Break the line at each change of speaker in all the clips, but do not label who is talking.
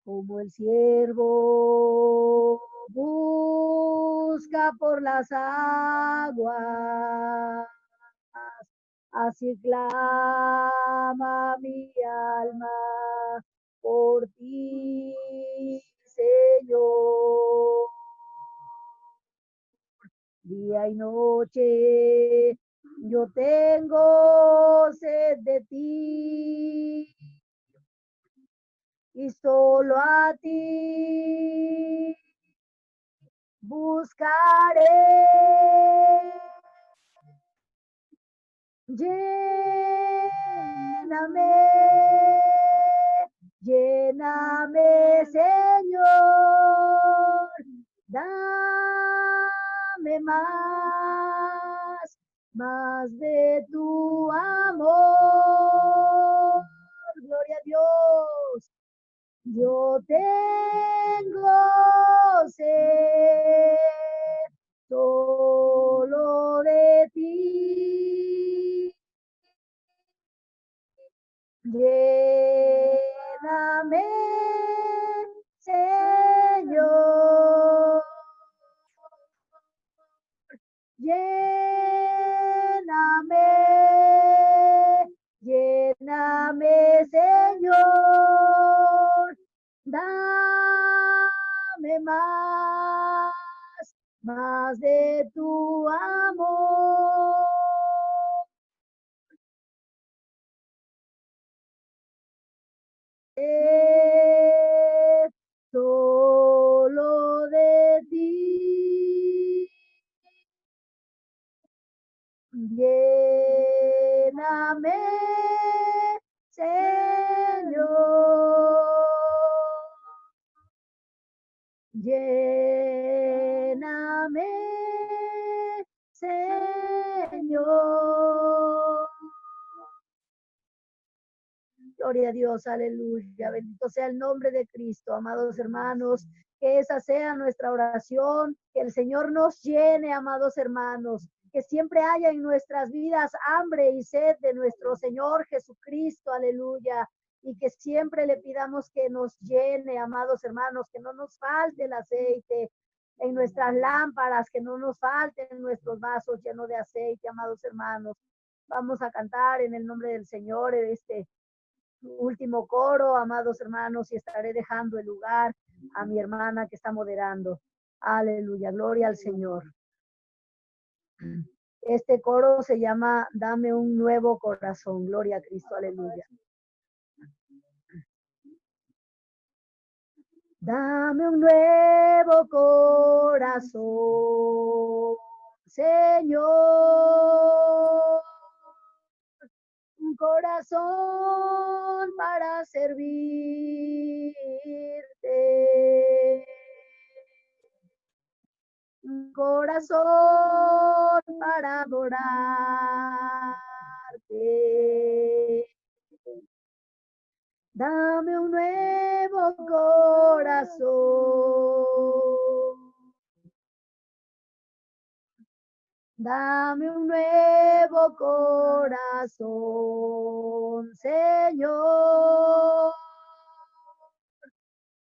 Como el siervo busca por las aguas, así clama mi alma por ti, Señor. Día y noche yo tengo sed de ti y solo a ti buscaré. Lléname, lléname, Señor, dame más de tu amor. Gloria a Dios. Yo tengo sed solo de ti. Lléname, Señor. Lléname, lléname, Señor. Dame más de tu amor. Solo de ti. Lléname, Señor. Lléname, Señor. Gloria a Dios, aleluya. Bendito sea el nombre de Cristo, amados hermanos. Que esa sea nuestra oración, que el Señor nos llene, amados hermanos. Que siempre haya en nuestras vidas hambre y sed de nuestro Señor Jesucristo, aleluya. Y que siempre le pidamos que nos llene, amados hermanos, que no nos falte el aceite en nuestras lámparas, que no nos falten nuestros vasos llenos de aceite, amados hermanos. Vamos a cantar en el nombre del Señor este último coro, amados hermanos, y estaré dejando el lugar a mi hermana que está moderando. Aleluya, gloria al Señor. Este coro se llama Dame un nuevo corazón. Gloria a Cristo, aleluya. Dame un nuevo corazón, Señor. Un corazón para servirte. Un corazón para adorarte. Dame un nuevo corazón. Dame un nuevo corazón, Señor.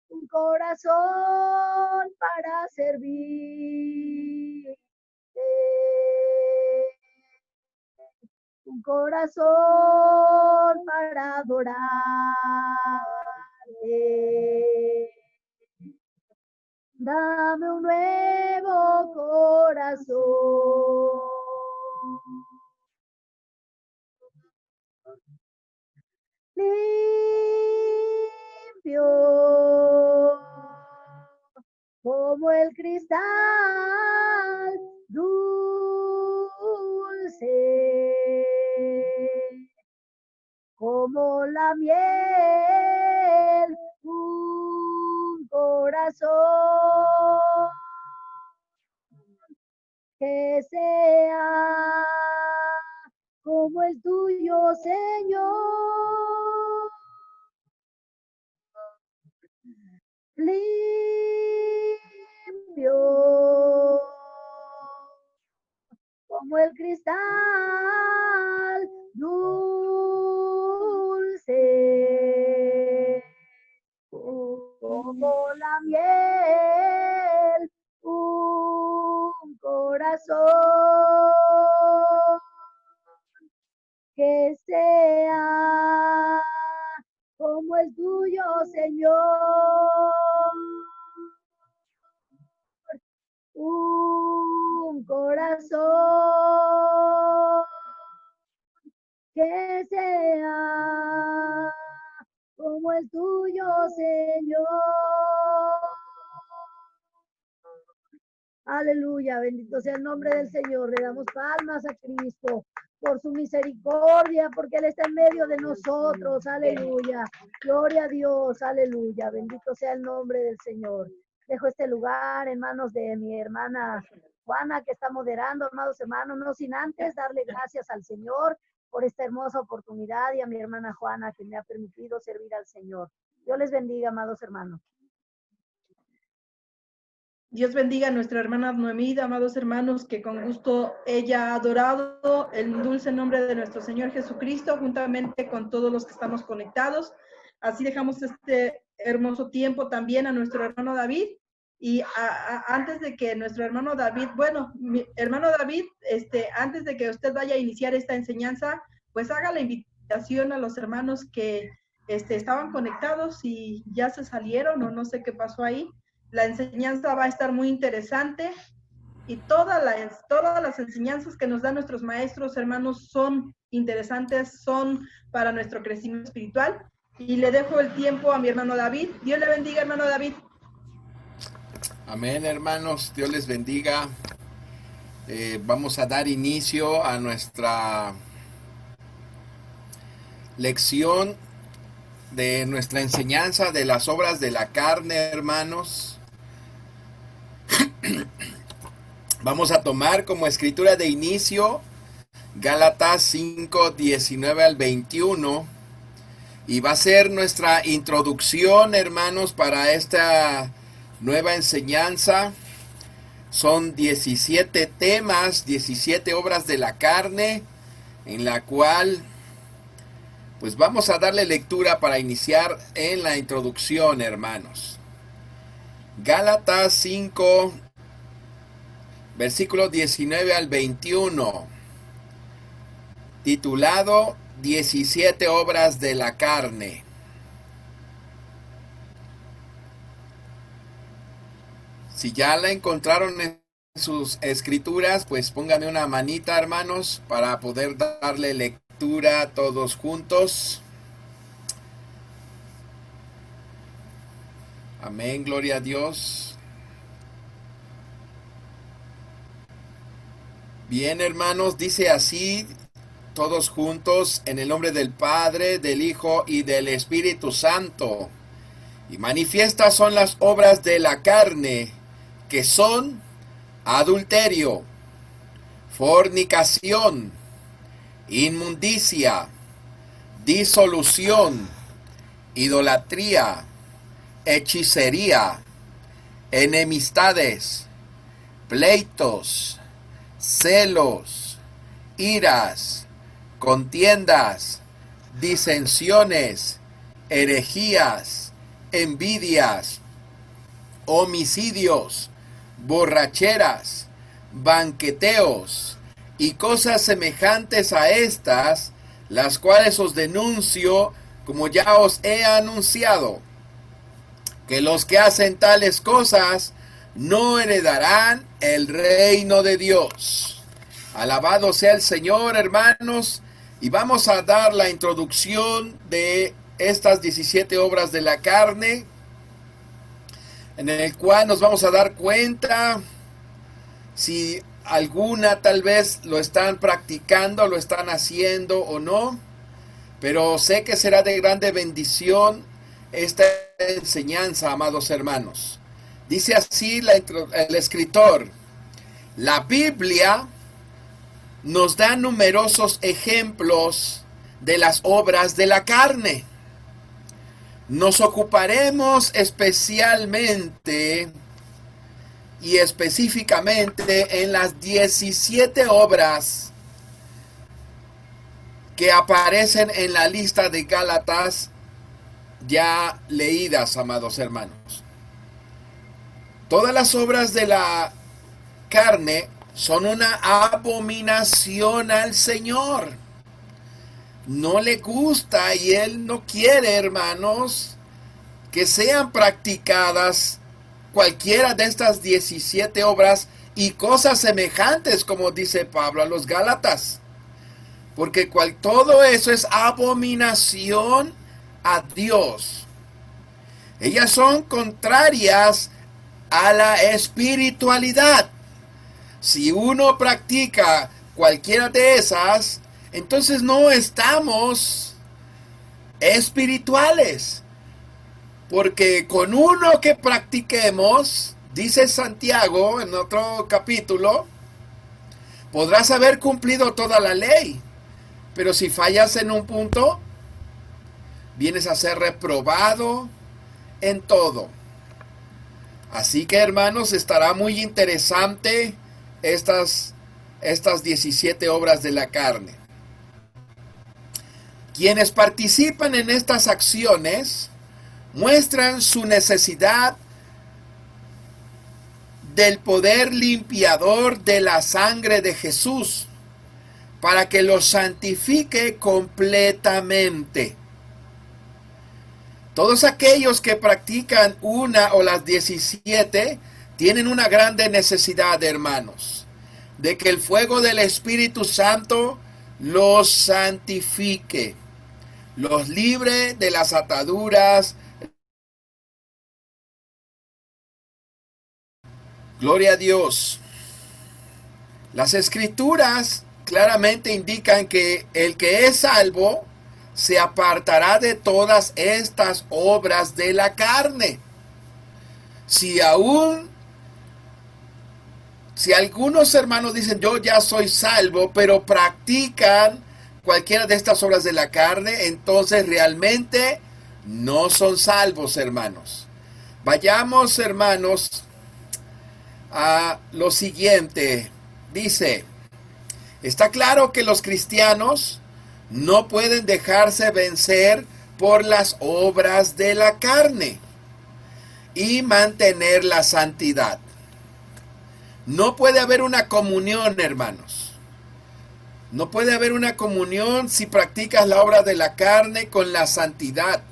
Un corazón para servirte. Un corazón para adorarte. Dame un nuevo corazón. Limpio como el cristal, dulce como la miel, un corazón que sea como el tuyo, Señor. Limpio como el cristal, dulce como la miel, un corazón que sea como el tuyo, Señor. Un corazón que sea como el tuyo, Señor. Aleluya, bendito sea el nombre del Señor. Le damos palmas a Cristo por su misericordia, porque Él está en medio de nosotros. Aleluya. Gloria a Dios. Aleluya. Bendito sea el nombre del Señor. Dejo este lugar en manos de mi hermana Juana, que está moderando, amados hermanos, no sin antes darle gracias al Señor por esta hermosa oportunidad, y a mi hermana Juana, que me ha permitido servir al Señor. Dios les bendiga, amados hermanos.
Dios bendiga a nuestra hermana Noemí, amados hermanos, que con gusto ella ha adorado el dulce nombre de nuestro Señor Jesucristo, juntamente con todos los que estamos conectados. Así dejamos este hermoso tiempo también a nuestro hermano David. Y antes de que nuestro hermano David, bueno, mi hermano David, antes de que usted vaya a iniciar esta enseñanza, pues haga la invitación a los hermanos que estaban conectados y ya se salieron o no sé qué pasó ahí. La enseñanza va a estar muy interesante y todas las enseñanzas que nos dan nuestros maestros, hermanos, son interesantes, son para nuestro crecimiento espiritual. Y le dejo el tiempo a mi hermano David. Dios le bendiga, hermano David.
Amén, hermanos. Dios les bendiga. Vamos a dar inicio a nuestra lección de nuestra enseñanza de las obras de la carne, hermanos. Vamos a tomar como escritura de inicio Gálatas 5, 19 al 21, y va a ser nuestra introducción, hermanos, para esta nueva enseñanza. Son 17 temas, 17 obras de la carne, en la cual pues vamos a darle lectura para iniciar en la introducción, hermanos. Gálatas 5, versículos 19 al 21, titulado 17 obras de la carne. Si ya la encontraron en sus escrituras, pues pónganme una manita, hermanos, para poder darle lectura todos juntos. Amén, gloria a Dios. Bien, hermanos, dice así, todos juntos, en el nombre del Padre, del Hijo y del Espíritu Santo. Y manifiestas son las obras de la carne, que son adulterio, fornicación, inmundicia, disolución, idolatría, hechicería, enemistades, pleitos, celos, iras, contiendas, disensiones, herejías, envidias, homicidios, borracheras, banqueteos y cosas semejantes a estas, las cuales os denuncio, como ya os he anunciado, que los que hacen tales cosas no heredarán el reino de Dios. Alabado sea el Señor, hermanos, y vamos a dar la introducción de estas 17 obras de la carne, en el cual nos vamos a dar cuenta si alguna tal vez lo están practicando, lo están haciendo o no, pero sé que será de grande bendición esta enseñanza, amados hermanos. Dice así el escritor: la Biblia nos da numerosos ejemplos de las obras de la carne. Nos ocuparemos especialmente y específicamente en las 17 obras que aparecen en la lista de Gálatas ya leídas, amados hermanos. Todas las obras de la carne son una abominación al Señor. No le gusta y Él no quiere, hermanos, que sean practicadas cualquiera de estas 17 obras y cosas semejantes, como dice Pablo a los Gálatas. Porque todo eso es abominación a Dios. Ellas son contrarias a la espiritualidad. Si uno practica cualquiera de esas, entonces no estamos espirituales. Porque con uno que practiquemos, dice Santiago en otro capítulo, podrás haber cumplido toda la ley. Pero si fallas en un punto, vienes a ser reprobado en todo. Así que, hermanos, estará muy interesante estas 17 obras de la carne. Quienes participan en estas acciones muestran su necesidad del poder limpiador de la sangre de Jesús para que los santifique completamente. Todos aquellos que practican una o las 17 tienen una grande necesidad, hermanos, de que el fuego del Espíritu Santo los santifique, los libre de las ataduras. Gloria a Dios. Las Escrituras claramente indican que el que es salvo se apartará de todas estas obras de la carne. Si algunos hermanos dicen, yo ya soy salvo, pero practican cualquiera de estas obras de la carne, entonces realmente no son salvos, hermanos. Vayamos, hermanos, a lo siguiente. Dice, está claro que los cristianos no pueden dejarse vencer por las obras de la carne y mantener la santidad. No puede haber una comunión, hermanos. No puede haber una comunión si practicas la obra de la carne con la santidad,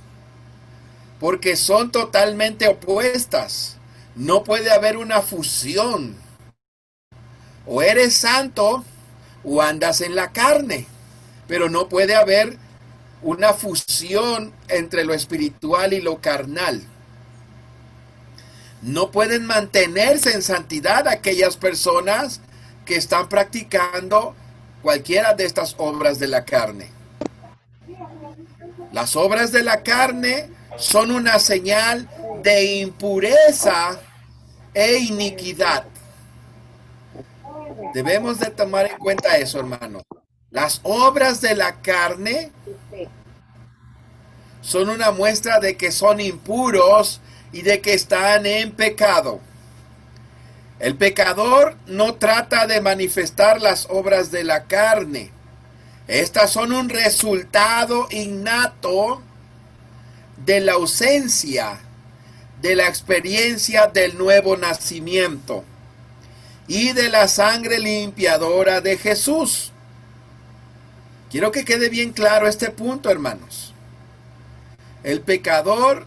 porque son totalmente opuestas. No puede haber una fusión. O eres santo o andas en la carne, pero no puede haber una fusión entre lo espiritual y lo carnal. No pueden mantenerse en santidad aquellas personas que están practicando cualquiera de estas obras de la carne. Las obras de la carne son una señal de impureza e iniquidad. Debemos de tomar en cuenta eso, hermano. Las obras de la carne son una muestra de que son impuros y de que están en pecado. El pecador no trata de manifestar las obras de la carne. Estas son un resultado innato de la ausencia de la experiencia del nuevo nacimiento y de la sangre limpiadora de Jesús. Quiero que quede bien claro este punto, hermanos. El pecador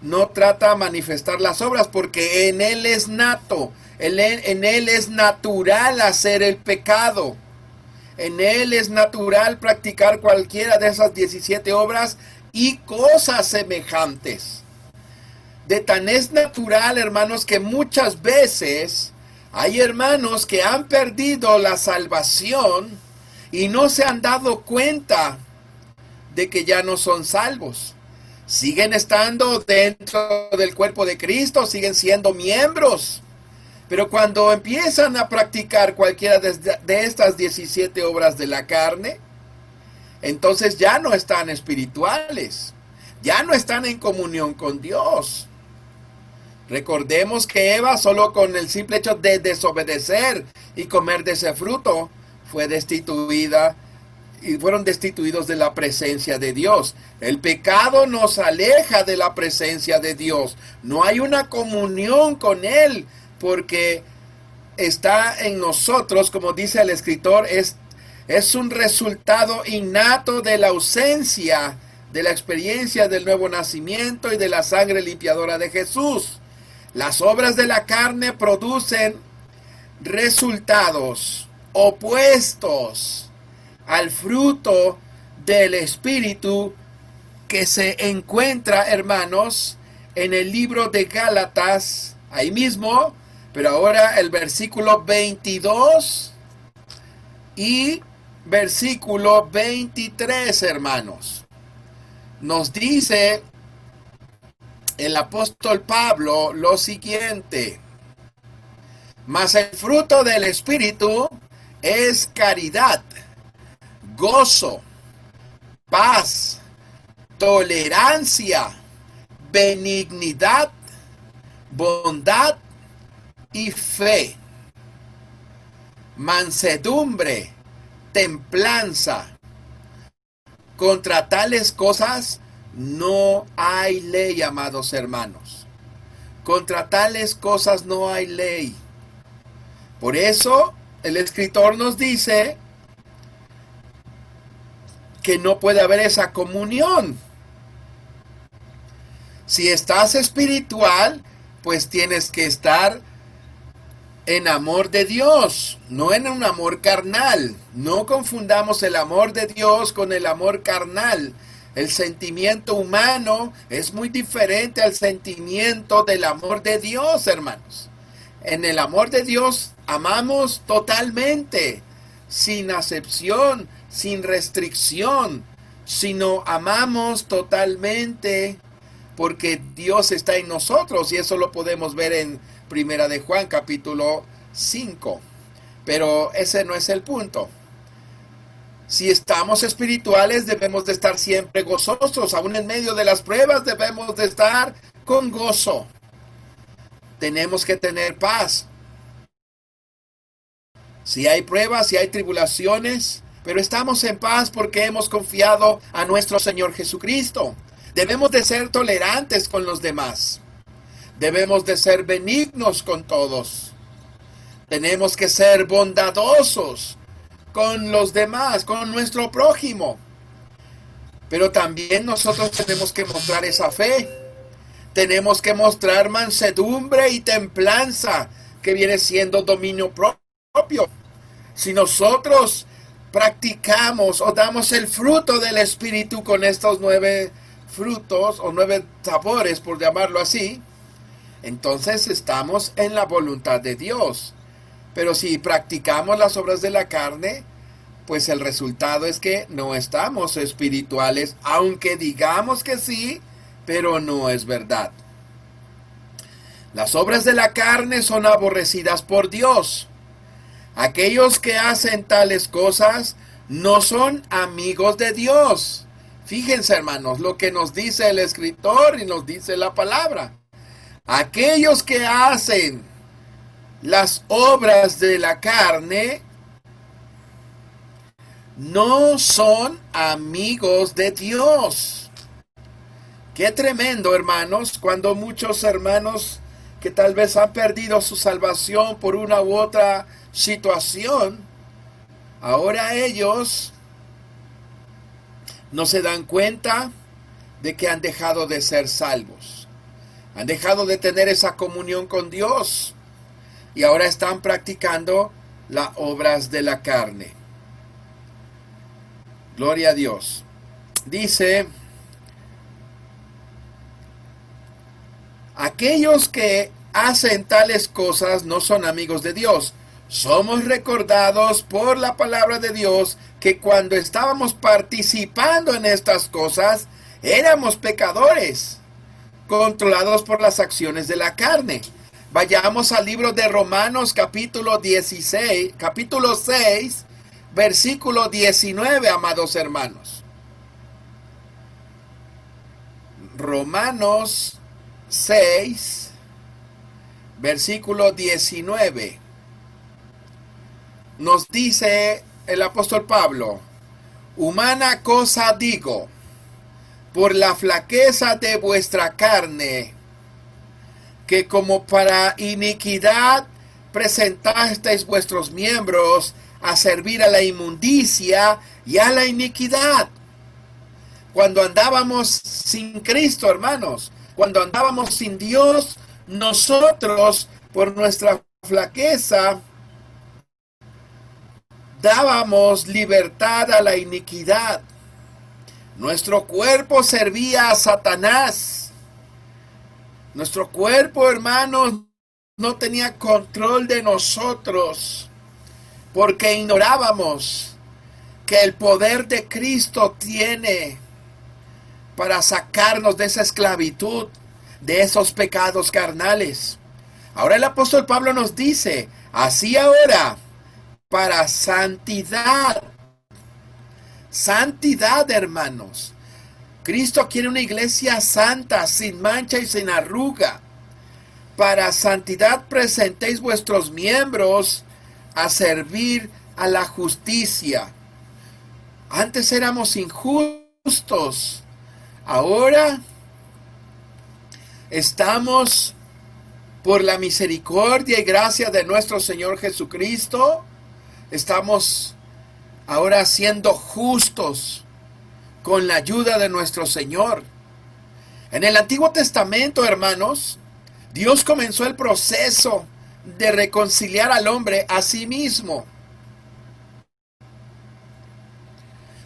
no trata de manifestar las obras porque en él es nato, en él es natural hacer el pecado. En él es natural practicar cualquiera de esas 17 obras y cosas semejantes. De tan es natural, hermanos, que muchas veces hay hermanos que han perdido la salvación y no se han dado cuenta de que ya no son salvos. Siguen estando dentro del cuerpo de Cristo, siguen siendo miembros. Pero cuando empiezan a practicar cualquiera de estas 17 obras de la carne, entonces ya no están espirituales, ya no están en comunión con Dios. Recordemos que Eva, solo con el simple hecho de desobedecer y comer de ese fruto, fue destituida y fueron destituidos de la presencia de Dios. El pecado nos aleja de la presencia de Dios. No hay una comunión con Él porque está en nosotros, como dice el escritor, es un resultado innato de la ausencia de la experiencia del nuevo nacimiento y de la sangre limpiadora de Jesús. Las obras de la carne producen resultados opuestos al fruto del Espíritu que se encuentra, hermanos, en el libro de Gálatas, ahí mismo, pero ahora el versículo 22 y versículo 23, hermanos. Nos dice el apóstol Pablo lo siguiente: mas el fruto del Espíritu es caridad, gozo, paz, tolerancia, benignidad, bondad y fe, mansedumbre, templanza. Contra tales cosas no hay ley, amados hermanos. Contra tales cosas no hay ley. Por eso el escritor nos dice que no puede haber esa comunión. Si estás espiritual, pues tienes que estar en amor de Dios, no en un amor carnal. No confundamos el amor de Dios con el amor carnal. El sentimiento humano es muy diferente al sentimiento del amor de Dios, hermanos. En el amor de Dios amamos totalmente, sin acepción, sin restricción, sino amamos totalmente porque Dios está en nosotros, y eso lo podemos ver en Primera de Juan, capítulo 5. Pero ese no es el punto. Si estamos espirituales, debemos de estar siempre gozosos. Aún en medio de las pruebas debemos de estar con gozo. Tenemos que tener paz. Si hay pruebas, si hay tribulaciones, pero estamos en paz porque hemos confiado a nuestro Señor Jesucristo. Debemos de ser tolerantes con los demás. Debemos de ser benignos con todos. Tenemos que ser bondadosos con los demás, con nuestro prójimo. Pero también nosotros tenemos que mostrar esa fe. Tenemos que mostrar mansedumbre y templanza, que viene siendo dominio propio. Si nosotros practicamos o damos el fruto del Espíritu con estos 9 frutos o 9 sabores, por llamarlo así, entonces estamos en la voluntad de Dios. Pero si practicamos las obras de la carne, pues el resultado es que no estamos espirituales, aunque digamos que sí, pero no es verdad. Las obras de la carne son aborrecidas por Dios. Aquellos que hacen tales cosas no son amigos de Dios. Fíjense, hermanos, lo que nos dice el escritor y nos dice la palabra. Aquellos que hacen las obras de la carne no son amigos de Dios. Qué tremendo, hermanos, cuando muchos hermanos que tal vez han perdido su salvación por una u otra situación, ahora ellos no se dan cuenta de que han dejado de ser salvos. Han dejado de tener esa comunión con Dios y ahora están practicando las obras de la carne. Gloria a Dios. Dice: aquellos que hacen tales cosas no son amigos de Dios. Somos recordados por la palabra de Dios que cuando estábamos participando en estas cosas, éramos pecadores, controlados por las acciones de la carne. Vayamos al libro de Romanos, capítulo 6, versículo 19, amados hermanos. Romanos 6, versículo 19. Nos dice el apóstol Pablo: humana cosa digo, por la flaqueza de vuestra carne, que como para iniquidad presentasteis vuestros miembros a servir a la inmundicia y a la iniquidad. Cuando andábamos sin Cristo, hermanos, cuando andábamos sin Dios, nosotros, por nuestra flaqueza, dábamos libertad a la iniquidad. Nuestro cuerpo servía a Satanás. Nuestro cuerpo, hermanos, no tenía control de nosotros, porque ignorábamos que el poder de Cristo tiene para sacarnos de esa esclavitud, de esos pecados carnales. Ahora el apóstol Pablo nos dice, así ahora, para santidad. Santidad, hermanos. Cristo quiere una iglesia santa, sin mancha y sin arruga. Para santidad presentéis vuestros miembros a servir a la justicia. Antes éramos injustos. Ahora estamos, por la misericordia y gracia de nuestro Señor Jesucristo, estamos ahora siendo justos con la ayuda de nuestro Señor. En el Antiguo Testamento, hermanos, Dios comenzó el proceso de reconciliar al hombre a sí mismo.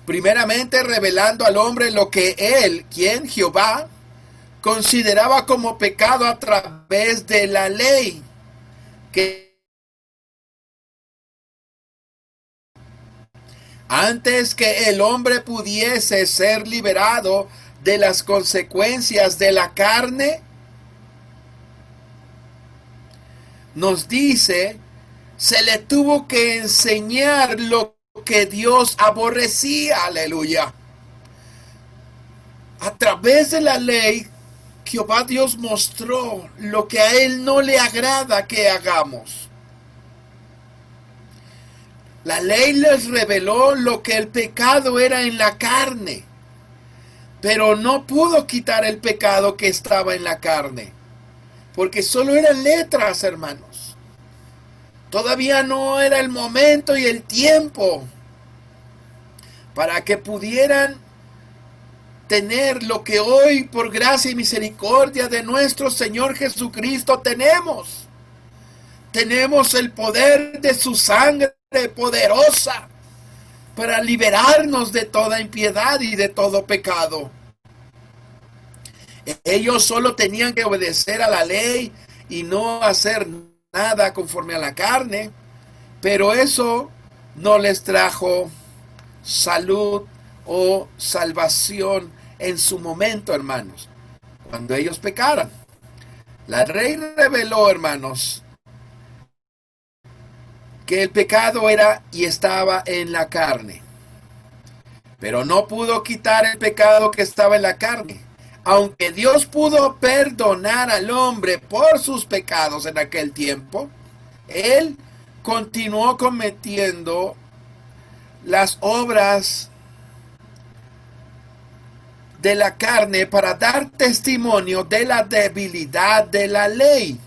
Primeramente revelando al hombre lo que él, quien Jehová, consideraba como pecado a través de la ley, que antes que el hombre pudiese ser liberado de las consecuencias de la carne, nos dice, se le tuvo que enseñar lo que Dios aborrecía, aleluya. A través de la ley, Jehová Dios mostró lo que a Él no le agrada que hagamos. La ley les reveló lo que el pecado era en la carne, pero no pudo quitar el pecado que estaba en la carne, porque solo eran letras, hermanos. Todavía no era el momento y el tiempo para que pudieran tener lo que hoy, por gracia y misericordia de nuestro Señor Jesucristo, tenemos. Tenemos el poder de su sangre poderosa para liberarnos de toda impiedad y de todo pecado. Ellos solo tenían que obedecer a la ley y no hacer nada conforme a la carne, pero eso no les trajo salud o salvación en su momento, hermanos, cuando ellos pecaran. La ley reveló, hermanos, que el pecado era y estaba en la carne, pero no pudo quitar el pecado que estaba en la carne. Aunque Dios pudo perdonar al hombre por sus pecados en aquel tiempo, Él continuó cometiendo las obras de la carne para dar testimonio de la debilidad de la ley.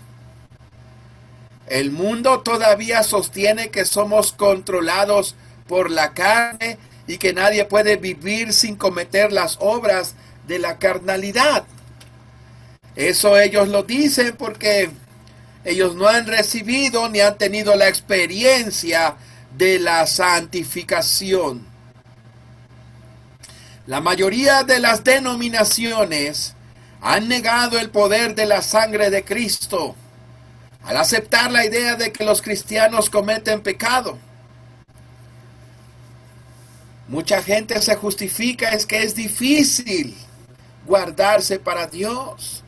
El mundo todavía sostiene que somos controlados por la carne y que nadie puede vivir sin cometer las obras de la carnalidad. Eso ellos lo dicen porque ellos no han recibido ni han tenido la experiencia de la santificación. La mayoría de las denominaciones han negado el poder de la sangre de Cristo al aceptar la idea de que los cristianos cometen pecado. Mucha gente se justifica es que es difícil guardarse para Dios.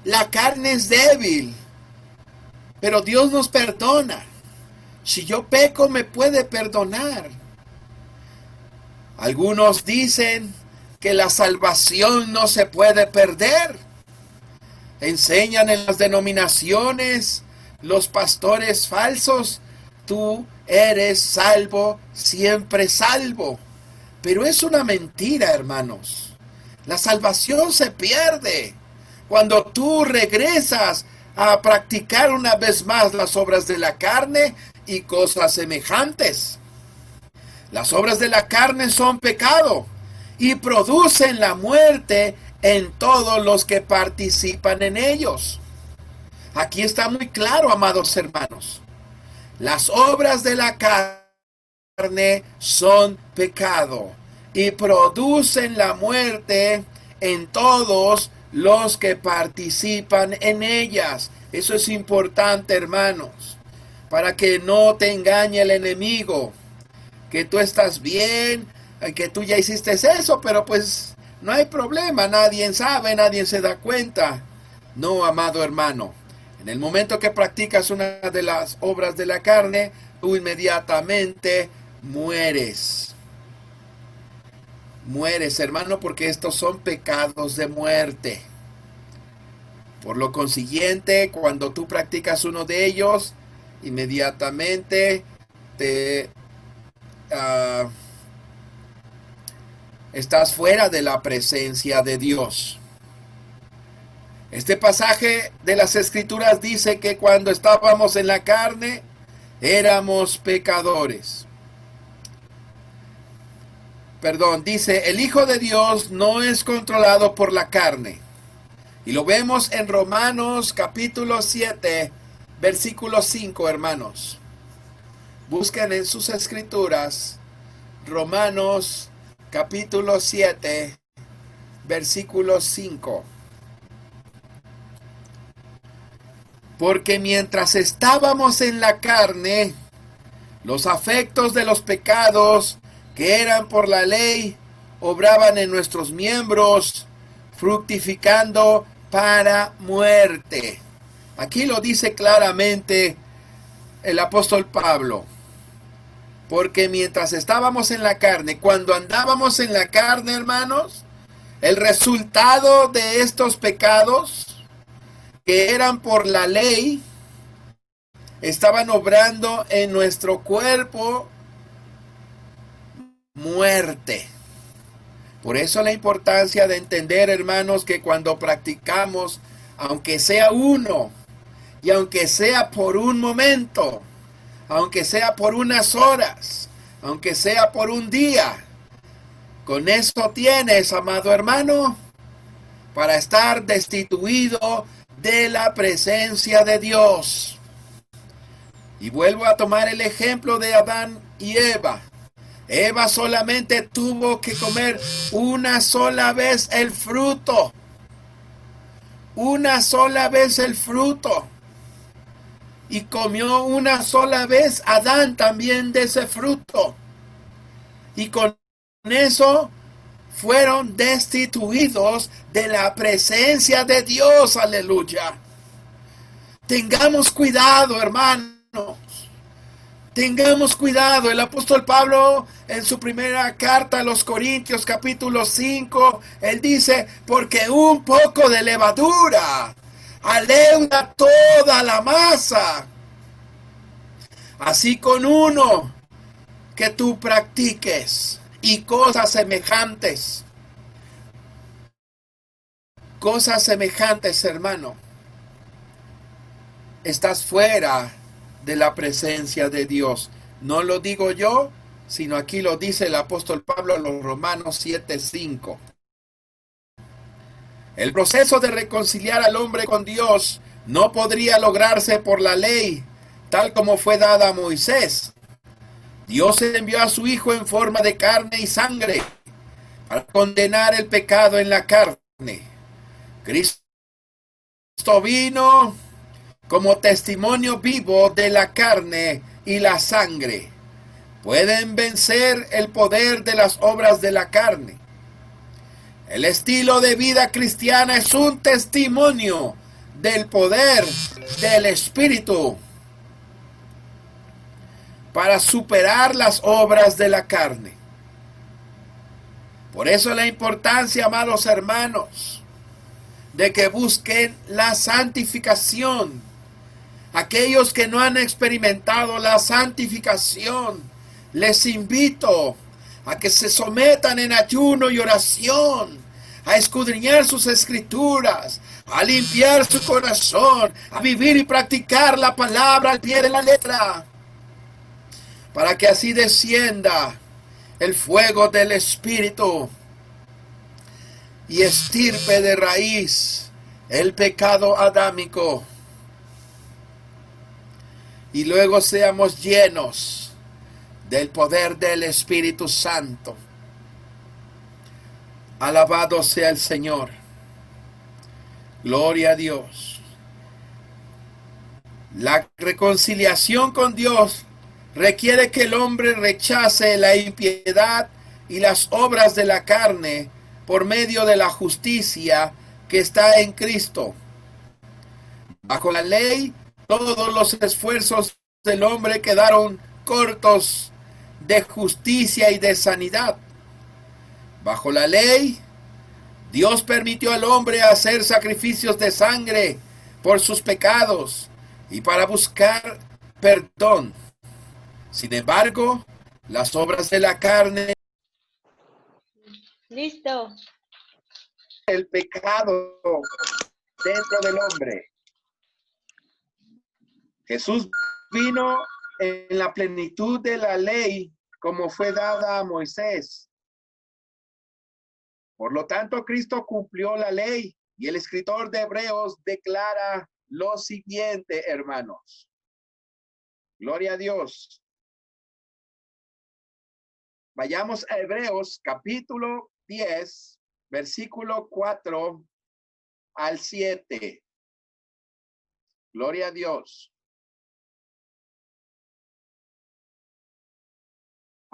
La carne es débil, pero Dios nos perdona. Si yo peco, me puede perdonar. Algunos dicen que la salvación no se puede perder. Enseñan en las denominaciones los pastores falsos: tú eres salvo, siempre salvo. Pero es una mentira, hermanos. La salvación se pierde cuando tú regresas a practicar una vez más las obras de la carne y cosas semejantes. Las obras de la carne son pecado y producen la muerte en todos los que participan en ellos. Aquí está muy claro, amados hermanos. Las obras de la carne son pecado y producen la muerte en todos los que participan en ellas. Eso es importante, hermanos, para que no te engañe el enemigo, que tú estás bien, que tú ya hiciste eso, pero pues no hay problema, nadie sabe, nadie se da cuenta. No, amado hermano, en el momento que practicas una de las obras de la carne, tú inmediatamente mueres. Mueres, hermano, porque estos son pecados de muerte. Por lo consiguiente, cuando tú practicas uno de ellos, inmediatamente estás fuera de la presencia de Dios. Este pasaje de las Escrituras dice que cuando estábamos en la carne, éramos pecadores. Dice, el Hijo de Dios no es controlado por la carne. Y lo vemos en Romanos capítulo 7, versículo 5, hermanos. Busquen en sus escrituras, Romanos capítulo 7, versículo 5. Porque mientras estábamos en la carne, los afectos de los pecados que eran por la ley obraban en nuestros miembros, fructificando para muerte. Aquí lo dice claramente el apóstol Pablo. Porque mientras estábamos en la carne, cuando andábamos en la carne, hermanos, el resultado de estos pecados que eran por la ley estaban obrando en nuestro cuerpo muerte. Por eso la importancia de entender, hermanos, que cuando practicamos, aunque sea uno, y aunque sea por un momento, aunque sea por unas horas, aunque sea por un día, con eso tienes, amado hermano, para estar destituido de la presencia de Dios. Y vuelvo a tomar el ejemplo de Adán y Eva. Eva solamente tuvo que comer una sola vez el fruto. Una sola vez el fruto. Y comió una sola vez Adán también de ese fruto. Y con eso fueron destituidos de la presencia de Dios. Aleluya. Tengamos cuidado, hermanos. Tengamos cuidado. El apóstol Pablo en su primera carta a los Corintios capítulo 5, él dice, porque un poco de levadura aleuda toda la masa. Así con uno que tú practiques y cosas semejantes. Cosas semejantes, hermano. Estás fuera de la presencia de Dios. No lo digo yo, sino aquí lo dice el apóstol Pablo en los Romanos 7:5. El proceso de reconciliar al hombre con Dios no podría lograrse por la ley, tal como fue dada a Moisés. Dios envió a su Hijo en forma de carne y sangre para condenar el pecado en la carne. Cristo vino como testimonio vivo de la carne y la sangre. Pueden vencer el poder de las obras de la carne. El estilo de vida cristiana es un testimonio del poder del Espíritu para superar las obras de la carne. Por eso la importancia, amados hermanos, de que busquen la santificación. Aquellos que no han experimentado la santificación, les invito a que se sometan en ayuno y oración, a escudriñar sus escrituras, a limpiar su corazón, a vivir y practicar la palabra al pie de la letra, para que así descienda el fuego del Espíritu y estirpe de raíz el pecado adámico, y luego seamos llenos del poder del Espíritu Santo. Alabado sea el Señor. Gloria a Dios. La reconciliación con Dios requiere que el hombre rechace la impiedad y las obras de la carne por medio de la justicia que está en Cristo. Bajo la ley, todos los esfuerzos del hombre quedaron cortos de justicia y de sanidad. Bajo la ley, Dios permitió al hombre hacer sacrificios de sangre por sus pecados y para buscar perdón. Sin embargo, las obras de la carne,
Listo.
el pecado dentro del hombre. Jesús vino en la plenitud de la ley como fue dada a Moisés. Por lo tanto, Cristo cumplió la ley, y el escritor de Hebreos declara lo siguiente, hermanos. Gloria a Dios. Vayamos a Hebreos capítulo 10, versículo 4 al 7. Gloria a Dios.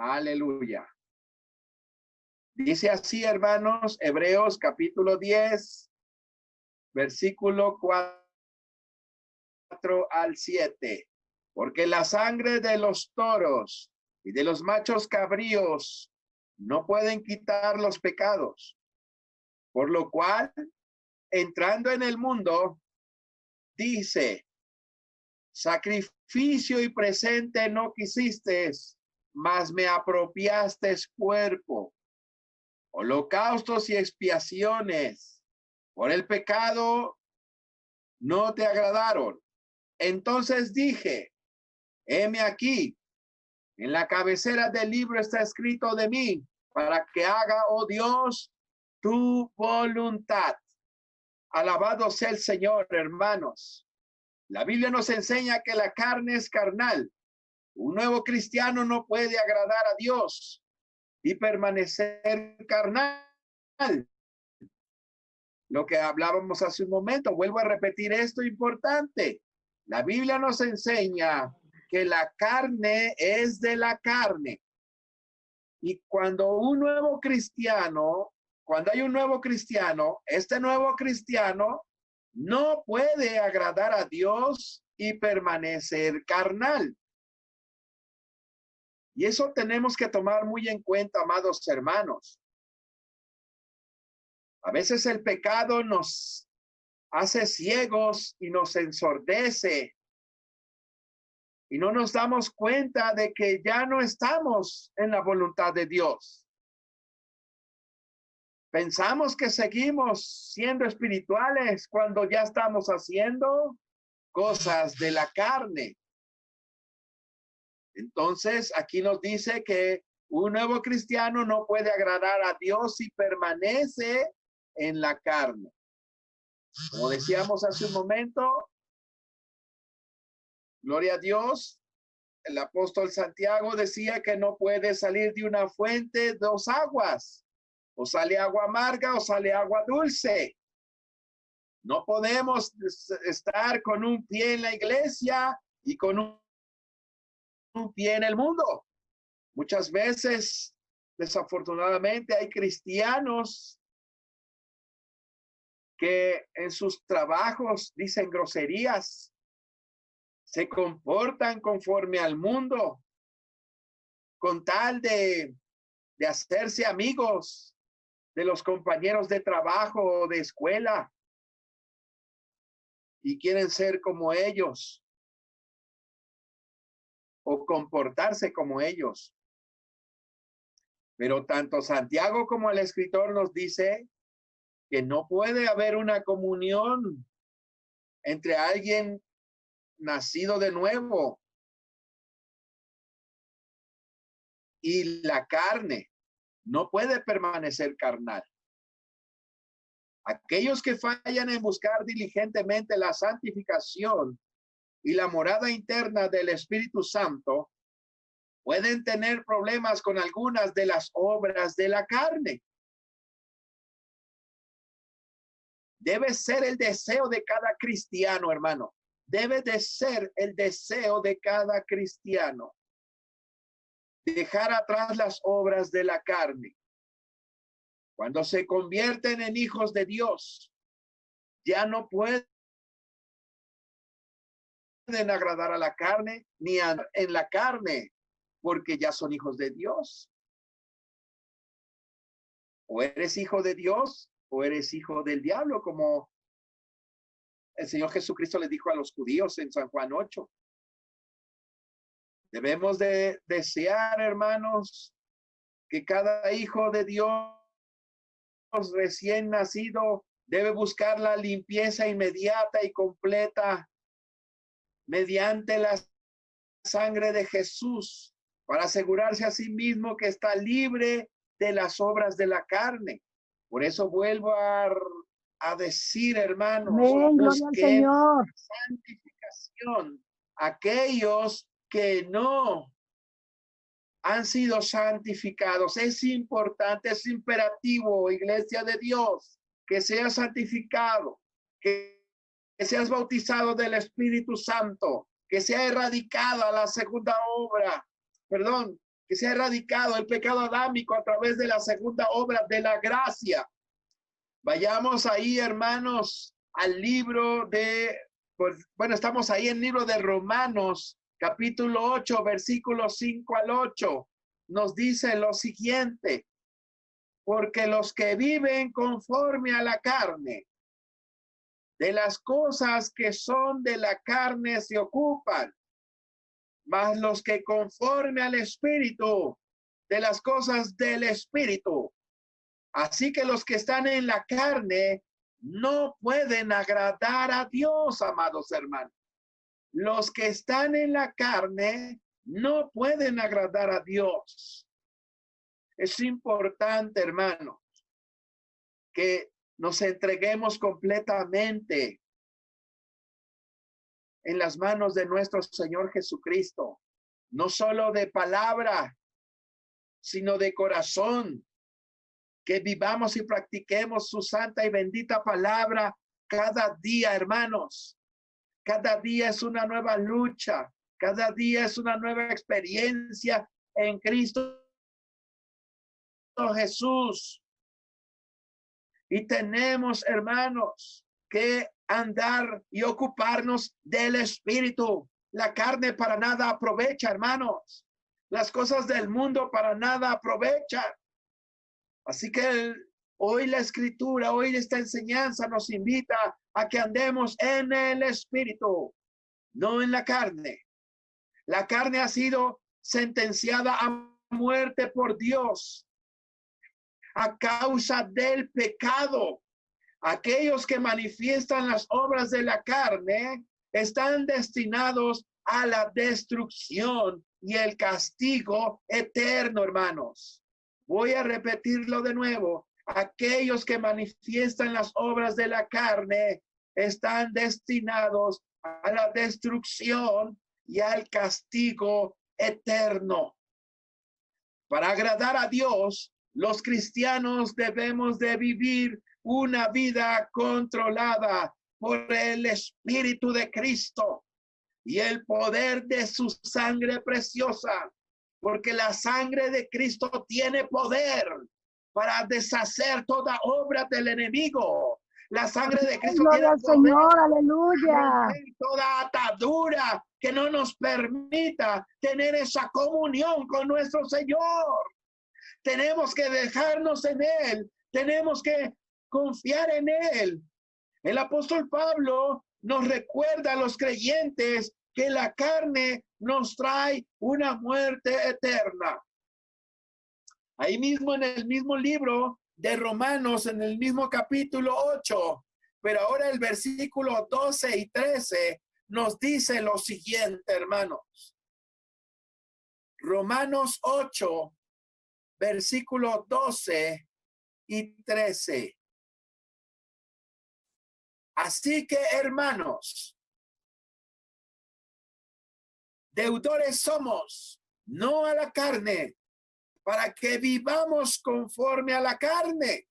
Aleluya. Dice así, hermanos, Hebreos capítulo 10, versículo 4 al 7. Porque la sangre de los toros y de los machos cabríos no pueden quitar los pecados. Por lo cual, entrando en el mundo, dice, sacrificio y presente no quisiste, mas me apropiaste cuerpo. Holocaustos y expiaciones por el pecado no te agradaron. Entonces dije, heme aquí, en la cabecera del libro está escrito de mí, para que haga, oh Dios, tu voluntad. Alabado sea el Señor, hermanos. La Biblia nos enseña que la carne es carnal. Un nuevo cristiano no puede agradar a Dios y permanecer carnal. Lo que hablábamos hace un momento, vuelvo a repetir esto importante. La Biblia nos enseña que la carne es de la carne. Y cuando hay un nuevo cristiano, este nuevo cristiano no puede agradar a Dios y permanecer carnal. Y eso tenemos que tomar muy en cuenta, amados hermanos. A veces el pecado nos hace ciegos y nos ensordece. Y no nos damos cuenta de que ya no estamos en la voluntad de Dios. Pensamos que seguimos siendo espirituales cuando ya estamos haciendo cosas de la carne. Entonces, aquí nos dice que un nuevo cristiano no puede agradar a Dios si permanece en la carne. Como decíamos hace un momento, gloria a Dios, el apóstol Santiago decía que no puede salir de una fuente dos aguas. O sale agua amarga o sale agua dulce. No podemos estar con un pie en la iglesia y con un pie en el mundo. Muchas veces, desafortunadamente, hay cristianos que en sus trabajos dicen groserías, se comportan conforme al mundo, con tal de hacerse amigos de los compañeros de trabajo o de escuela, y quieren ser como ellos o comportarse como ellos. Pero tanto Santiago como el escritor nos dice que no puede haber una comunión entre alguien nacido de nuevo y la carne. No puede permanecer carnal. Aquellos que fallan en buscar diligentemente la santificación y la morada interna del Espíritu Santo pueden tener problemas con algunas de las obras de la carne. Debe ser el deseo de cada cristiano, hermano. Debe de ser el deseo de cada cristiano. Dejar atrás las obras de la carne. Cuando se convierten en hijos de Dios, ya no pueden agradar a la carne ni en la carne, porque ya son hijos de Dios. O eres hijo de Dios o eres hijo del diablo, como el Señor Jesucristo le dijo a los judíos en San Juan 8. Debemos de desear, hermanos, que cada hijo de Dios recién nacido debe buscar la limpieza inmediata y completa mediante la sangre de Jesús, para asegurarse a sí mismo que está libre de las obras de la carne. Por eso vuelvo a decir, hermanos,
Amén, gloria al Señor.
Santificación, aquellos que no han sido santificados. Es importante, es imperativo, iglesia de Dios, que seas santificado, que seas bautizado del Espíritu Santo, que sea erradicada la segunda obra, que sea erradicado el pecado adámico a través de la segunda obra de la gracia. Vayamos ahí, hermanos, al libro estamos ahí en el libro de Romanos, capítulo 8, versículos 5 al 8. Nos dice lo siguiente: porque los que viven conforme a la carne, de las cosas que son de la carne se ocupan, mas los que conforme al Espíritu, de las cosas del Espíritu. Así que los que están en la carne no pueden agradar a Dios, amados hermanos. Los que están en la carne no pueden agradar a Dios. Es importante, hermanos, que nos entreguemos completamente en las manos de nuestro Señor Jesucristo, no solo de palabra, sino de corazón, que vivamos y practiquemos su santa y bendita palabra cada día, hermanos. Cada día es una nueva lucha, cada día es una nueva experiencia en Cristo Jesús. Y tenemos, hermanos, que andar y ocuparnos del Espíritu. La carne para nada aprovecha, hermanos. Las cosas del mundo para nada aprovechan. Así que hoy la Escritura, hoy esta enseñanza nos invita a que andemos en el Espíritu, no en la carne. La carne ha sido sentenciada a muerte por Dios a causa del pecado. Aquellos que manifiestan las obras de la carne están destinados a la destrucción y el castigo eterno, hermanos. Voy a repetirlo de nuevo. Aquellos que manifiestan las obras de la carne están destinados a la destrucción y al castigo eterno. Para agradar a Dios, los cristianos debemos de vivir una vida controlada por el Espíritu de Cristo y el poder de su sangre preciosa, porque la sangre de Cristo tiene poder para deshacer toda obra del enemigo. La sangre de Cristo
Gloria
tiene
al
poder
Señor, aleluya.
para romper toda atadura que no nos permita tener esa comunión con nuestro Señor. Tenemos que dejarnos en Él, tenemos que confiar en Él. El apóstol Pablo nos recuerda a los creyentes que la carne nos trae una muerte eterna. Ahí mismo en el mismo libro de Romanos, en el mismo capítulo 8, pero ahora el versículo 12 y 13 nos dice lo siguiente, hermanos. Romanos 8, versículo 12 y 13. Así que, hermanos, deudores somos, no a la carne, para que vivamos conforme a la carne.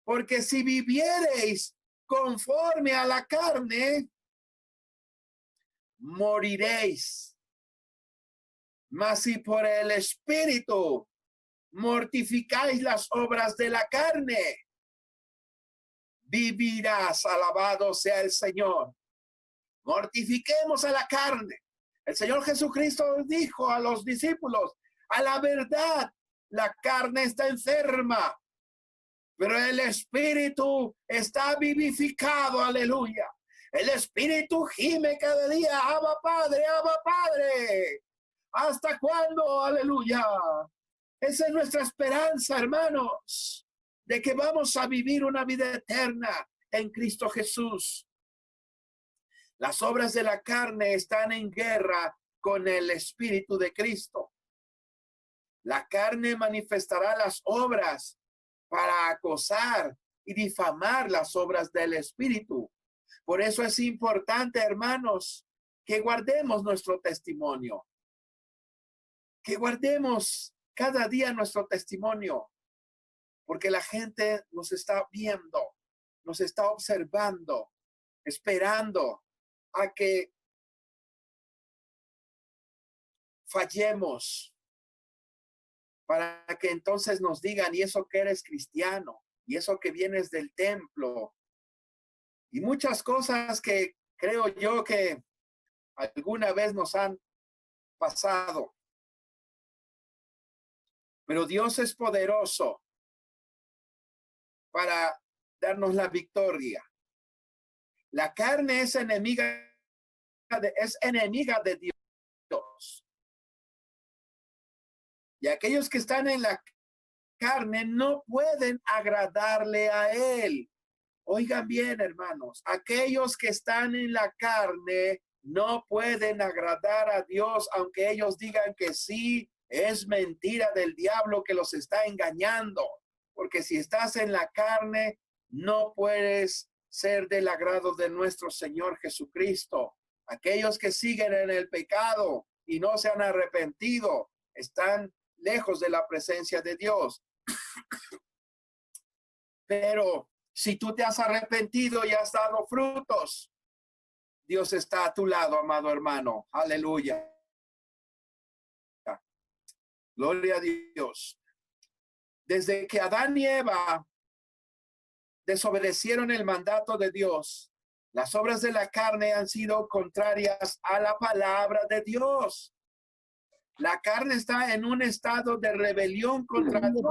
Porque si viviereis conforme a la carne, moriréis. Mas si por el Espíritu mortificáis las obras de la carne, vivirás. Alabado sea el Señor. Mortifiquemos a la carne. El Señor Jesucristo dijo a los discípulos, a la verdad, la carne está enferma, pero el Espíritu está vivificado. Aleluya. El Espíritu gime cada día, Abba Padre, Abba Padre. ¿Hasta cuándo? Aleluya. Esa es nuestra esperanza, hermanos, de que vamos a vivir una vida eterna en Cristo Jesús. Las obras de la carne están en guerra con el Espíritu de Cristo. La carne manifestará las obras para acosar y difamar las obras del Espíritu. Por eso es importante, hermanos, que guardemos nuestro testimonio. Que guardemos cada día nuestro testimonio. Porque la gente nos está viendo, nos está observando, esperando a que fallemos, para que entonces nos digan, y eso que eres cristiano, y eso que vienes del templo, y muchas cosas que creo yo que alguna vez nos han pasado. Pero Dios es poderoso para darnos la victoria. La carne es enemiga de Dios. Y aquellos que están en la carne no pueden agradarle a Él. Oigan bien, hermanos, aquellos que están en la carne no pueden agradar a Dios, aunque ellos digan que sí, es mentira del diablo que los está engañando. Porque si estás en la carne, no puedes ser del agrado de nuestro Señor Jesucristo. Aquellos que siguen en el pecado y no se han arrepentido, están lejos de la presencia de Dios. Pero si tú te has arrepentido y has dado frutos, Dios está a tu lado, amado hermano. Aleluya. Gloria a Dios. Desde que Adán y Eva desobedecieron el mandato de Dios, las obras de la carne han sido contrarias a la palabra de Dios. La carne está en un estado de rebelión contra Dios.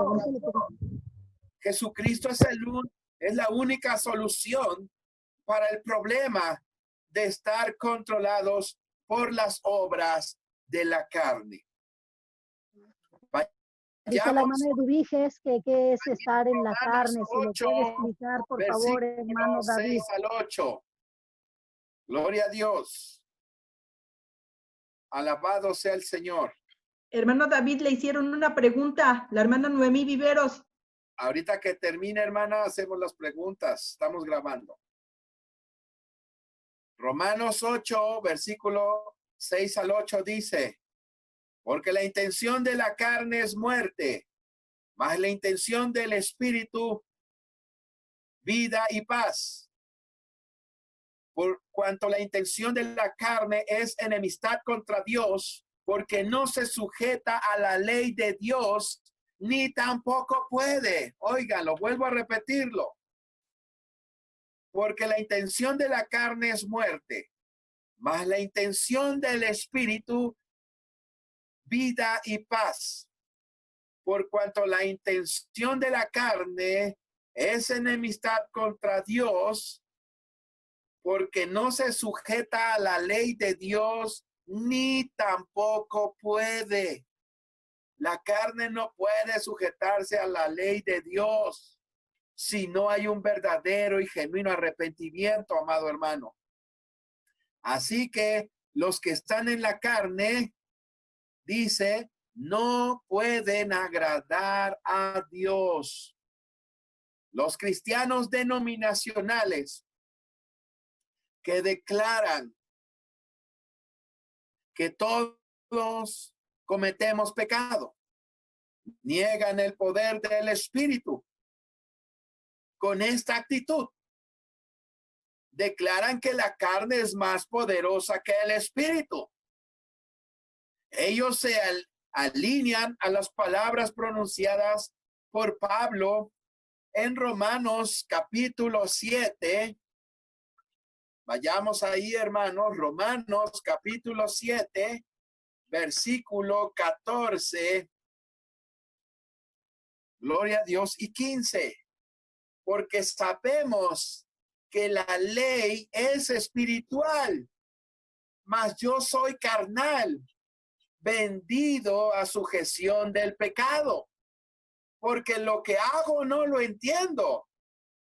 Jesucristo es la única solución para el problema de estar controlados por las obras de la carne.
Dice la hermana Eduviges que qué es estar en la carne. Si lo puede explicar, por favor, hermano David.
6 al 8. Gloria a Dios. Alabado sea el Señor.
Hermano David, le hicieron una pregunta, la hermana Noemí Viveros.
Ahorita que termine, hermana, hacemos las preguntas. Estamos grabando. Romanos 8, versículo 6 al 8 dice: porque la intención de la carne es muerte, mas la intención del Espíritu, vida y paz. Por cuanto la intención de la carne es enemistad contra Dios, porque no se sujeta a la ley de Dios, ni tampoco puede. Óiganlo, vuelvo a repetirlo. Porque la intención de la carne es muerte, mas la intención del Espíritu, vida y paz. Por cuanto la intención de la carne es enemistad contra Dios, porque no se sujeta a la ley de Dios, ni tampoco puede. La carne no puede sujetarse a la ley de Dios si no hay un verdadero y genuino arrepentimiento, amado hermano. Así que los que están en la carne, dice, no pueden agradar a Dios. Los cristianos denominacionales que declaran que todos cometemos pecado, niegan el poder del Espíritu. Con esta actitud, declaran que la carne es más poderosa que el Espíritu. Ellos se alinean a las palabras pronunciadas por Pablo en Romanos capítulo 7. Vayamos ahí, hermanos, Romanos capítulo 7, versículo 14. Gloria a Dios, y 15. Porque sabemos que la ley es espiritual, mas yo soy carnal, vendido a sujeción del pecado. Porque lo que hago no lo entiendo,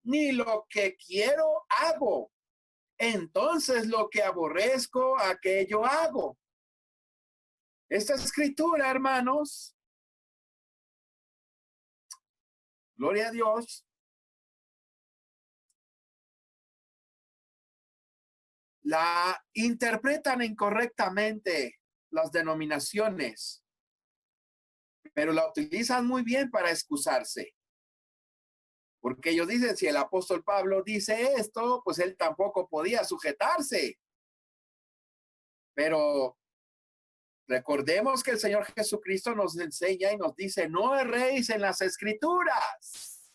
ni lo que quiero hago. Entonces lo que aborrezco, aquello hago. Esta escritura, hermanos, gloria a Dios, la interpretan incorrectamente las denominaciones, pero la utilizan muy bien para excusarse. Porque ellos dicen, si el apóstol Pablo dice esto, pues él tampoco podía sujetarse. Pero recordemos que el Señor Jesucristo nos enseña y nos dice, no erréis en las escrituras.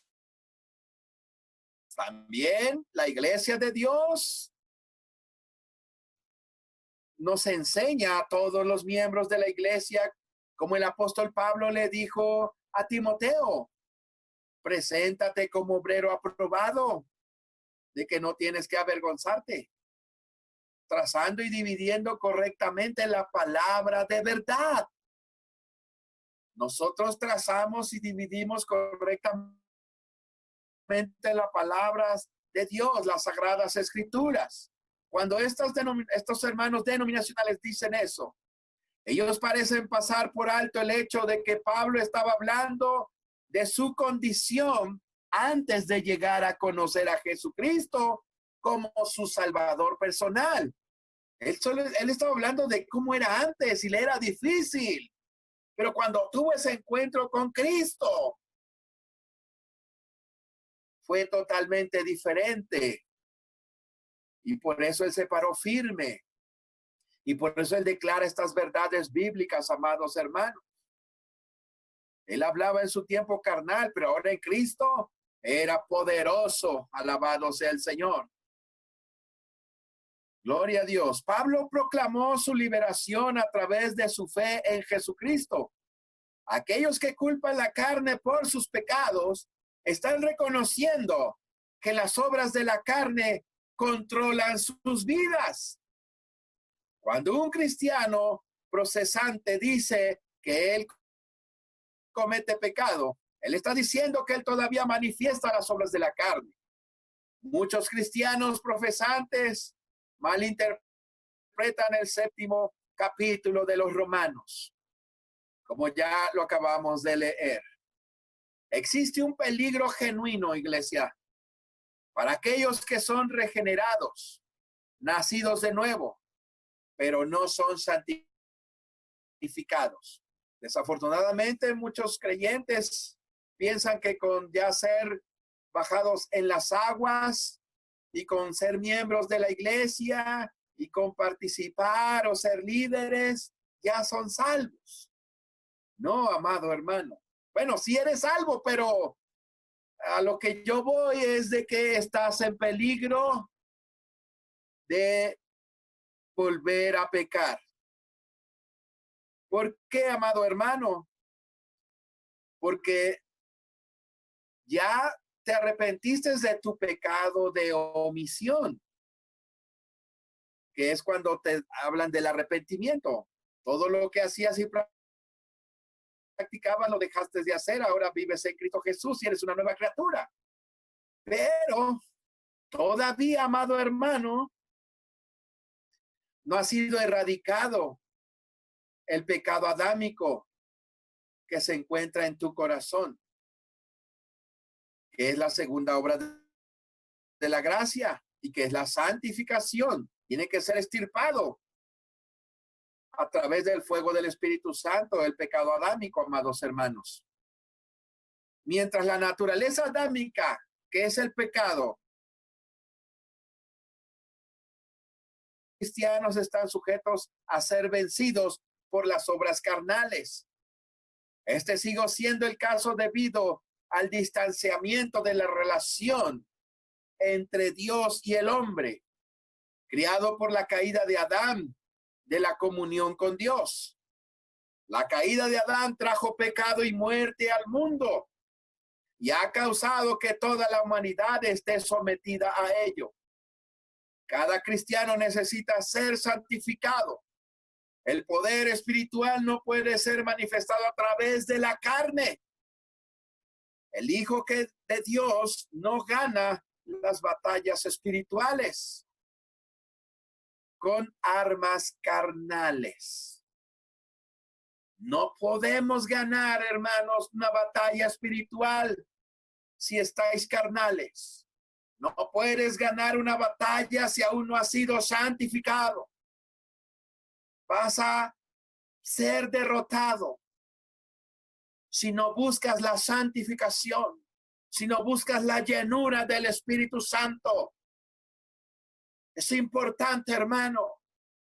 También la iglesia de Dios nos enseña a todos los miembros de la iglesia, como el apóstol Pablo le dijo a Timoteo, preséntate como obrero aprobado, de que no tienes que avergonzarte, trazando y dividiendo correctamente la palabra de verdad. Nosotros trazamos y dividimos correctamente las palabras de Dios, las sagradas escrituras. Cuando estos hermanos denominacionales dicen eso, ellos parecen pasar por alto el hecho de que Pablo estaba hablando de su condición antes de llegar a conocer a Jesucristo como su Salvador personal. Él estaba hablando de cómo era antes y le era difícil. Pero cuando tuvo ese encuentro con Cristo, fue totalmente diferente. Y por eso él se paró firme. Y por eso él declara estas verdades bíblicas, amados hermanos. Él hablaba en su tiempo carnal, pero ahora en Cristo era poderoso. Alabado sea el Señor. Gloria a Dios. Pablo proclamó su liberación a través de su fe en Jesucristo. Aquellos que culpan la carne por sus pecados están reconociendo que las obras de la carne controlan sus vidas. Cuando un cristiano procesante dice que él comete pecado, él está diciendo que él todavía manifiesta las obras de la carne. Muchos cristianos profesantes malinterpretan el 7º capítulo de los Romanos, como ya lo acabamos de leer. Existe un peligro genuino, iglesia, para aquellos que son regenerados, nacidos de nuevo, pero no son santificados. Desafortunadamente, muchos creyentes piensan que con ya ser bajados en las aguas y con ser miembros de la iglesia y con participar o ser líderes, ya son salvos. No, amado hermano. Bueno, sí eres salvo, pero a lo que yo voy es de que estás en peligro de volver a pecar. ¿Por qué, amado hermano? Porque ya te arrepentiste de tu pecado de omisión, que es cuando te hablan del arrepentimiento. Todo lo que hacías y practicabas lo dejaste de hacer, ahora vives en Cristo Jesús y eres una nueva criatura. Pero todavía, amado hermano, no ha sido erradicado el pecado adámico que se encuentra en tu corazón, que es la segunda obra de la gracia y que es la santificación. Tiene que ser extirpado a través del fuego del Espíritu Santo, el pecado adámico, amados hermanos. Mientras la naturaleza adámica, que es el pecado, cristianos están sujetos a ser vencidos por las obras carnales. Este sigue siendo el caso debido al distanciamiento de la relación entre Dios y el hombre, criado por la caída de Adán, de la comunión con Dios. La caída de Adán trajo pecado y muerte al mundo y ha causado que toda la humanidad esté sometida a ello. Cada cristiano necesita ser santificado. El poder espiritual no puede ser manifestado a través de la carne. El Hijo de Dios no gana las batallas espirituales con armas carnales. No podemos ganar, hermanos, una batalla espiritual si estáis carnales. No puedes ganar una batalla si aún no has sido santificado. Vas a ser derrotado si no buscas la santificación, si no buscas la llenura del Espíritu Santo. Es importante, hermano,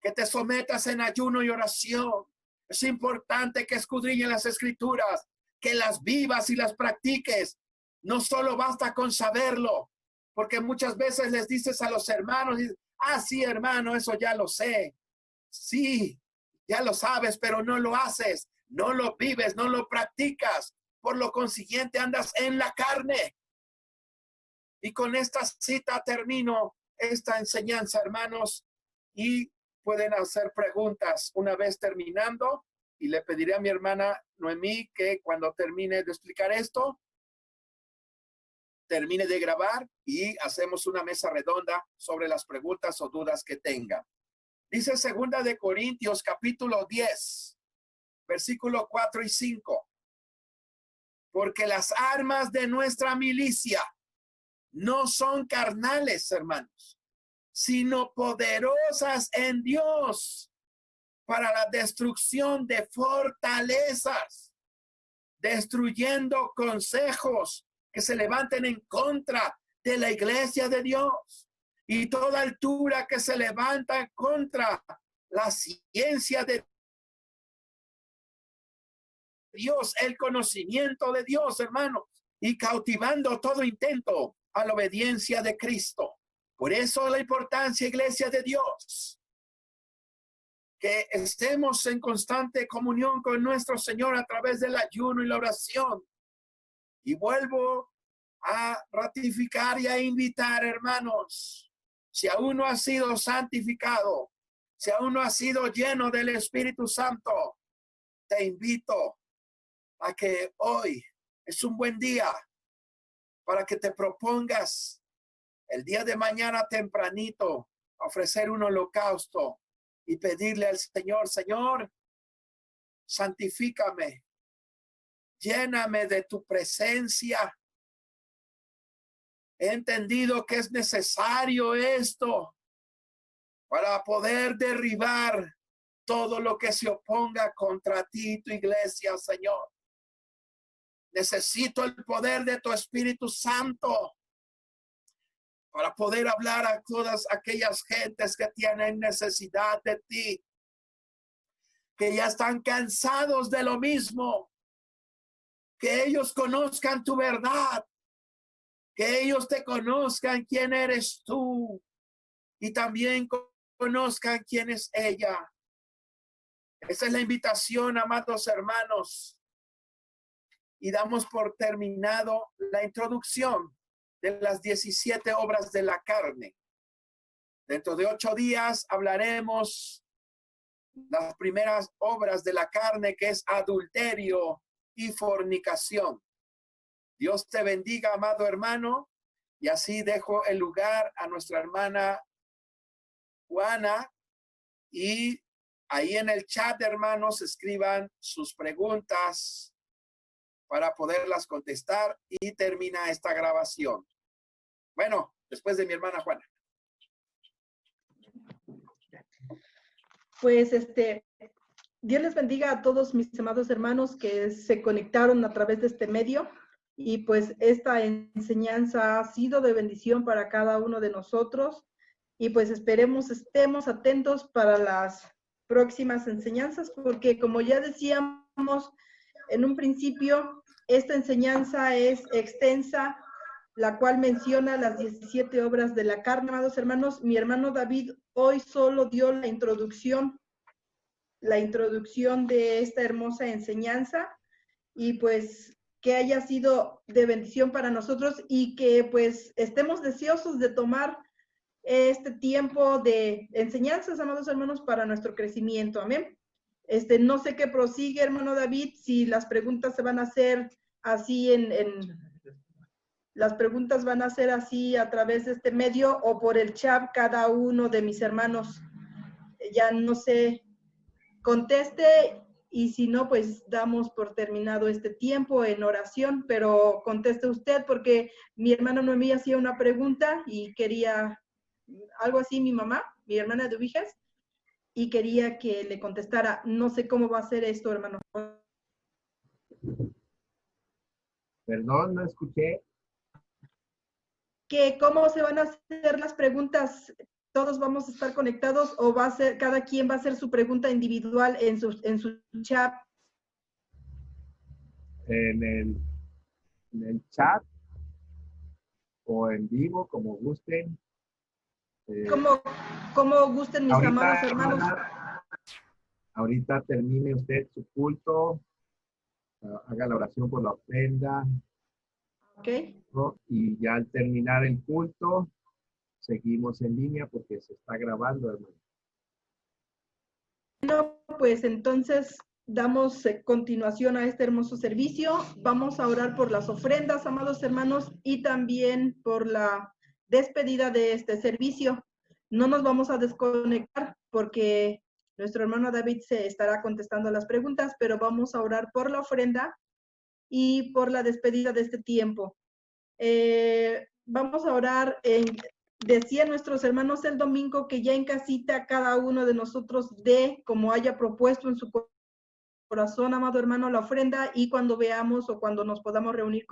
que te sometas en ayuno y oración. Es importante que escudriñes las Escrituras, que las vivas y las practiques. No solo basta con saberlo, porque muchas veces les dices a los hermanos, sí, hermano, eso ya lo sé. Sí, ya lo sabes, pero no lo haces, no lo vives, no lo practicas. Por lo consiguiente, andas en la carne. Y con esta cita termino esta enseñanza, hermanos, y pueden hacer preguntas una vez terminando. Y le pediré a mi hermana Noemí que cuando termine de explicar esto, termine de grabar y hacemos una mesa redonda sobre las preguntas o dudas que tenga. Dice 2 de Corintios capítulo 10, versículo 4 y 5. Porque las armas de nuestra milicia no son carnales, hermanos, sino poderosas en Dios para la destrucción de fortalezas, destruyendo consejos que se levanten en contra de la iglesia de Dios y toda altura que se levanta contra la ciencia de Dios, el conocimiento de Dios, hermanos, y cautivando todo intento a la obediencia de Cristo. Por eso la importancia, iglesia de Dios, que estemos en constante comunión con nuestro Señor a través del ayuno y la oración. Y vuelvo a ratificar y a invitar, hermanos, si aún no has sido santificado, si aún no has sido lleno del Espíritu Santo, te invito a que hoy es un buen día para que te propongas el día de mañana tempranito ofrecer un holocausto y pedirle al Señor, Señor, santifícame, lléname de tu presencia. He entendido que es necesario esto para poder derribar todo lo que se oponga contra ti, tu iglesia, Señor. Necesito el poder de tu Espíritu Santo para poder hablar a todas aquellas gentes que tienen necesidad de ti, que ya están cansados de lo mismo, que ellos conozcan tu verdad, que ellos te conozcan quién eres tú y también conozcan quién es ella. Esa es la invitación, amados hermanos. Y damos por terminado la introducción de las 17 obras de la carne. Dentro de 8 días hablaremos las primeras obras de la carne, que es adulterio, y fornicación. Dios te bendiga, amado hermano, y así dejo el lugar a nuestra hermana Juana, y ahí en el chat, hermanos, escriban sus preguntas para poderlas contestar y termina esta grabación. Bueno, después de mi hermana Juana.
Pues Dios les bendiga a todos mis amados hermanos que se conectaron a través de este medio, y pues esta enseñanza ha sido de bendición para cada uno de nosotros, y pues estemos atentos para las próximas enseñanzas, porque como ya decíamos en un principio, esta enseñanza es extensa, la cual menciona las 17 obras de la carne, amados hermanos. Mi hermano David hoy solo dio la introducción de esta hermosa enseñanza, y pues que haya sido de bendición para nosotros, y que pues estemos deseosos de tomar este tiempo de enseñanzas, amados hermanos, para nuestro crecimiento. Amén. No sé qué prosigue, hermano David, si las preguntas se van a hacer así las preguntas van a ser así a través de este medio o por el chat, cada uno de mis hermanos, ya no sé, conteste, y si no, pues damos por terminado este tiempo en oración, pero conteste usted, porque mi hermana Noemí hacía una pregunta y quería, algo así, mi mamá, mi hermana de Ubijas, y quería que le contestara. No sé cómo va a ser esto, hermano.
Perdón, no escuché.
Que cómo se van a hacer las preguntas, todos vamos a estar conectados, o va a ser, cada quien va a hacer su pregunta individual en su chat.
En el chat o en vivo, como gusten.
Como gusten mis amados hermanos.
Ahorita termine usted su culto, haga la oración por la ofrenda.
Ok.
¿No? Y ya al terminar el culto, seguimos en línea porque se está grabando, hermano.
Bueno, pues entonces damos continuación a este hermoso servicio. Vamos a orar por las ofrendas, amados hermanos, y también por la despedida de este servicio. No nos vamos a desconectar porque nuestro hermano David se estará contestando las preguntas, pero vamos a orar por la ofrenda y por la despedida de este tiempo. Vamos a orar decían nuestros hermanos el domingo que ya en casita cada uno de nosotros dé como haya propuesto en su corazón, amado hermano, la ofrenda, y cuando veamos o cuando nos podamos reunir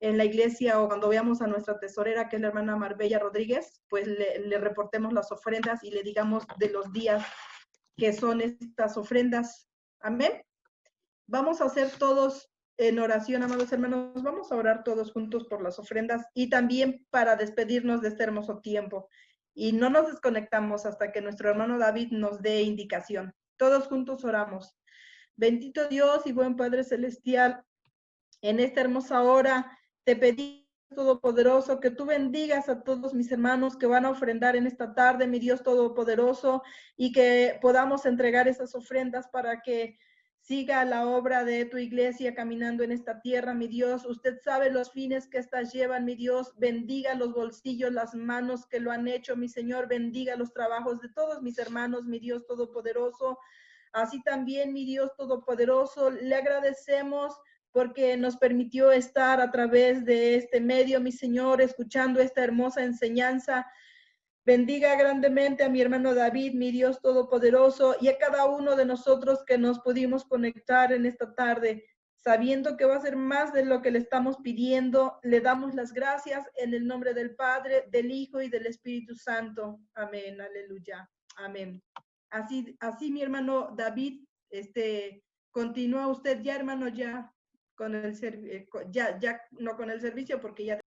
en la iglesia, o cuando veamos a nuestra tesorera, que es la hermana Marbella Rodríguez, pues le reportemos las ofrendas y le digamos de los días que son estas ofrendas. Amén. Vamos a hacer todos en oración, amados hermanos, vamos a orar todos juntos por las ofrendas y también para despedirnos de este hermoso tiempo. Y no nos desconectamos hasta que nuestro hermano David nos dé indicación. Todos juntos oramos. Bendito Dios y buen Padre Celestial, en esta hermosa hora te pedimos, Todopoderoso, que tú bendigas a todos mis hermanos que van a ofrendar en esta tarde, mi Dios Todopoderoso, y que podamos entregar esas ofrendas para que siga la obra de tu iglesia caminando en esta tierra, mi Dios. Usted sabe los fines que estas llevan, mi Dios. Bendiga los bolsillos, las manos que lo han hecho, mi Señor. Bendiga los trabajos de todos mis hermanos, mi Dios Todopoderoso. Así también, mi Dios Todopoderoso, le agradecemos porque nos permitió estar a través de este medio, mi Señor, escuchando esta hermosa enseñanza. Bendiga grandemente a mi hermano David, mi Dios Todopoderoso, y a cada uno de nosotros que nos pudimos conectar en esta tarde, sabiendo que va a ser más de lo que le estamos pidiendo. Le damos las gracias en el nombre del Padre, del Hijo y del Espíritu Santo. Amén, aleluya, amén. Así mi hermano David, continúa usted ya, hermano, ya con el no con el servicio, porque ya